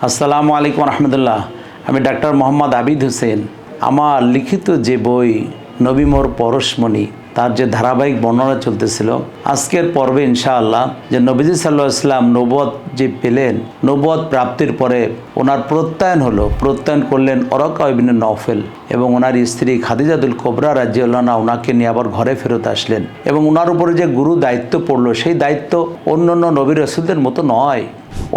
আসসালামু আলাইকুম রহমতুল্লাহ। আমি ডাক্তার মোহাম্মদ আবিদ হোসেন। আমার লিখিত যে বই নবী মোর পরশমণি, তার যে ধারাবাহিক বর্ণনা চলতেছিল, আজকের পর্বে ইনশাআল্লাহ যে নবীজি সাল্লাল্লাহু আলাইহি ওয়াসাল্লাম নবুয়ত যে পেলেন, নবুয়ত প্রাপ্তির পরে ওনার প্রত্যয়ন করলেন ওরাকা ইবনে নওফেল এবং ওনার স্ত্রী খাদিজাতুল কুবরা রাদিয়াল্লাহু আনহা ওনাকে নিয়ে আবার ঘরে ফেরত আসলেন এবং ওনার উপরে যে গুরু দায়িত্ব পড়লো, সেই দায়িত্ব অন্যান্য নবী রাসূলদের মতো নয়।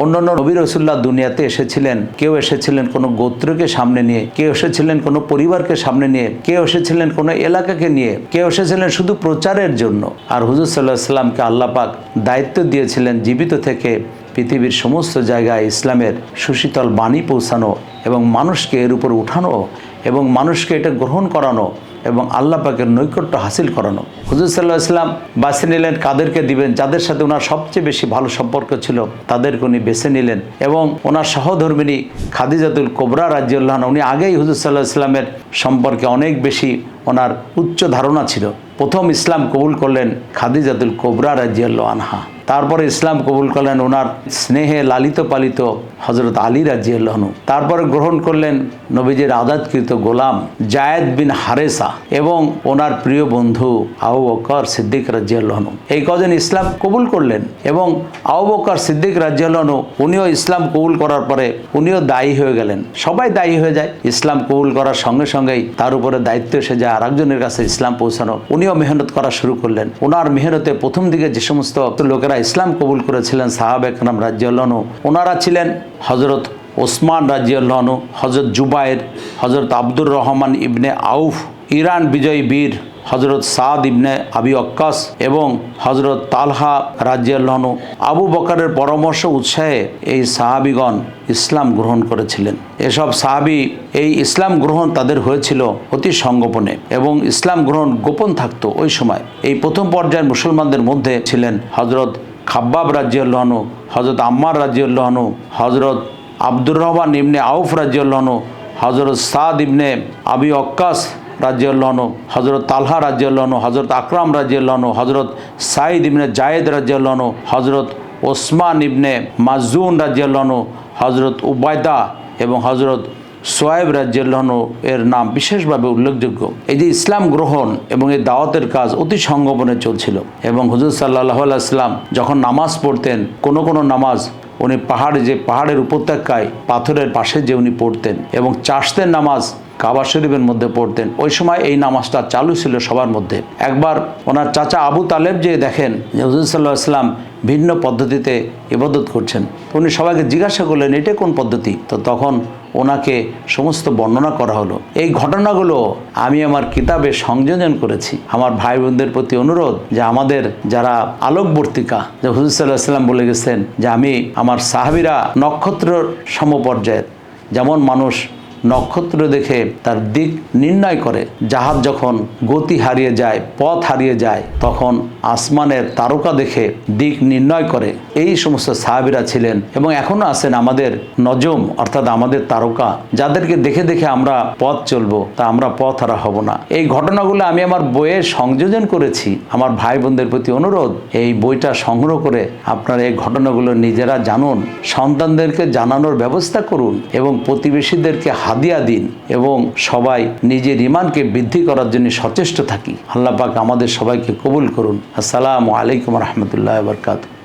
অন্যান্য নবী রাসূলুল্লাহ দুনিয়াতে এসেছিলেন, কেউ এসেছিলেন কোনো গোত্রকে সামনে নিয়ে, কেউ এসেছিলেন কোনো পরিবারকে সামনে নিয়ে, কেউ এসেছিলেন কোনো এলাকাকে নিয়ে, কেউ এসেছিলেন শুধু প্রচারের জন্য। আর হুজুর সাল্লাল্লাহু আলাইহি ওয়াসাল্লামকে আল্লাহ পাক দায়িত্ব দিয়েছিলেন জীবিত থেকে পৃথিবীর সমস্ত জায়গায় ইসলামের সুশীতল বাণী পৌঁছানো এবং মানুষকে এর উপর উঠানো এবং মানুষকে এটা গ্রহণ করানো এবং আল্লাহ পাকের নৈকট্য হাসিল করানো। হুজুর সাল্লাল্লাহু আলাইহি ওয়াসাল্লাম বাছে নিলেন কাদেরকে দিবেন, যাদের সাথে ওনার সবচেয়ে বেশি ভালো সম্পর্ক ছিল তাদেরকে উনি বেছে নিলেন এবং ওনার সহধর্মিণী খাদিজাতুল কুবরা রাদিয়াল্লাহু আনহা, উনি আগেই হুজুর সাল্লাল্লাহু আলাইহি ওয়াসাল্লামের সম্পর্কে অনেক বেশি ওনার উচ্চ ধারণা ছিল। প্রথম ইসলাম কবুল করলেন খাদিজাতুল কুবরা রাদিয়াল্লাহু আনহা। তারপরে ইসলাম কবুল করলেন ওনার স্নেহে লালিত পালিত হযরত আলী রাদিয়াল্লাহু আনহু। তারপরে গ্রহণ করলেন নবীজির আযাদকৃত গোলাম যায়েদ বিন হারেসা এবং ওনার প্রিয় বন্ধু আবু বকর সিদ্দিক রাদিয়াল্লাহু আনহু। এই কজন ইসলাম কবুল করলেন এবং আবু বকর সিদ্দিক রাদিয়াল্লাহু আনহু উনিও ইসলাম কবুল করার পরে উনিও দায়ী হয়ে গেলেন। সবাই দায়ী হয়ে যায়। ইসলাম কবুল করার সঙ্গে সঙ্গেই তার উপরে দায়িত্ব এসে যায় আরেকজনের কাছে ইসলাম পৌঁছানো। উনিও মেহনত করা শুরু করলেন। ওনার মেহনতে প্রথম দিকে যে সমস্ত লোকেরা ইসলাম কবুল করেছিলেন সাহাবা কেরাম রাদিয়াল্লাহু আনহু, ওনারা ছিলেন হযরত ওসমান রাদিয়াল্লাহু আনহু, হযরত জুবায়ের, হযরত আব্দুর রহমান ইবনে আউফ, ইরান বিজয়ী বীর হযরত সাদ ইবনে আবি ওয়াক্কাস এবং হযরত তালহা রাদিয়াল্লাহু আনহু। আবু বকরের পরামর্শ উৎসাহে এই সাহাবীগণ ইসলাম গ্রহণ করেছিলেন। এসব সাহাবী এই ইসলাম গ্রহণ তাদের হয়েছিল অতি সংগোপনে এবং ইসলাম গ্রহণ গোপন থাকতো ওই সময়। এই প্রথম পর্যায়ের মুসলমানদের মধ্যে ছিলেন হযরত খাব্বাব রাদিয়াল্লাহু আনহু, হযরত আম্মার রাদিয়াল্লাহু আনহু, হযরত আব্দুর রহমান ইবনে আউফ রাদিয়াল্লাহু আনহু, হযরত সাদ ইবনে আবি ওয়াক্কাস রাদিয়াল্লাহু আনহু, হযরত তালহা রাদিয়াল্লাহু আনহু, হযরত আকরাম রাদিয়াল্লাহু আনহু, হযরত সাঈদ ইবনে জায়েদ রাদিয়াল্লাহু আনহু, হযরত ওসমান ইবনে মাজুন রাদিয়াল্লাহু আনহু, হযরত উবায়দা এবং হযরত সোয়াইব রাদিয়াল্লাহু আনহু এর নাম বিশেষভাবে উল্লেখযোগ্য। এই যে ইসলাম গ্রহণ এবং এই দাওয়াতের কাজ অতি সংগোপনে চলছিল এবং হুজুর সাল্লাল্লাহু আলাইহি ওয়াসাল্লাম যখন নামাজ পড়তেন, কোনো নামাজ উনি পাহাড়ের উপত্যকায় পাথরের পাশে যে উনি পড়তেন এবং চাষতের নামাজ কাবা শরীফের মধ্যে পড়তেন। ওই সময় এই নামাজটা চালু ছিল সবার মধ্যে। একবার ওনার চাচা আবু তালেব যে দেখেন যে হুজুর সাল্লাল্লাহু আলাইহি ওয়াসাল্লাম ভিন্ন পদ্ধতিতে ইবাদত করছেন, উনি সবাইকে জিজ্ঞাসা করলেন এটা কোন পদ্ধতি। তো তখন ওনাকে সমস্ত বর্ণনা করা হলো। এই ঘটনাগুলো আমি আমার কিতাবে সংযোজন করেছি। আমার ভাই বোনদের প্রতি অনুরোধ যে আমাদের যারা আলোকবর্তিকা, যে হুজুর সাল্লাল্লাহু আলাইহি ওয়াসাল্লাম বলে গেছেন যে আমি আমার সাহাবীরা নক্ষত্র সমপর্যায়ের, যেমন মানুষ নক্ষত্র দেখে তার দিক নির্ণয় করে, জাহাজ যখন গতি হারিয়ে যায়, পথ হারিয়ে যায়, তখন আসমানের তারকা দেখে দিক নির্ণয় করে। এই সমস্ত সাহাবীরা ছিলেন এবং এখনো আছেন আমাদের নজম, অর্থাৎ আমাদের তারকা, যাদেরকে দেখে দেখে আমরা পথ চলবো, তা আমরা পথ হারা হব না। এই ঘটনাগুলো আমি আমার বইয়ে সংযোজন করেছি। আমার ভাই বোনদের প্রতি অনুরোধ, এই বইটা সংগ্রহ করে আপনারা এই ঘটনাগুলো নিজেরা জানুন, সন্তানদেরকে জানানোর ব্যবস্থা করুন এবং প্রতিবেশীদেরকে হাদিয়া দিন এবং সবাই নিজের ঈমানকে বৃদ্ধি করার জন্য সচেষ্ট থাকি। আল্লাহ পাক আমাদের সবাইকে কবুল করুন। আসসালামু আলাইকুম রহমতুল্লাহি ওয়া বারাকাতুহু।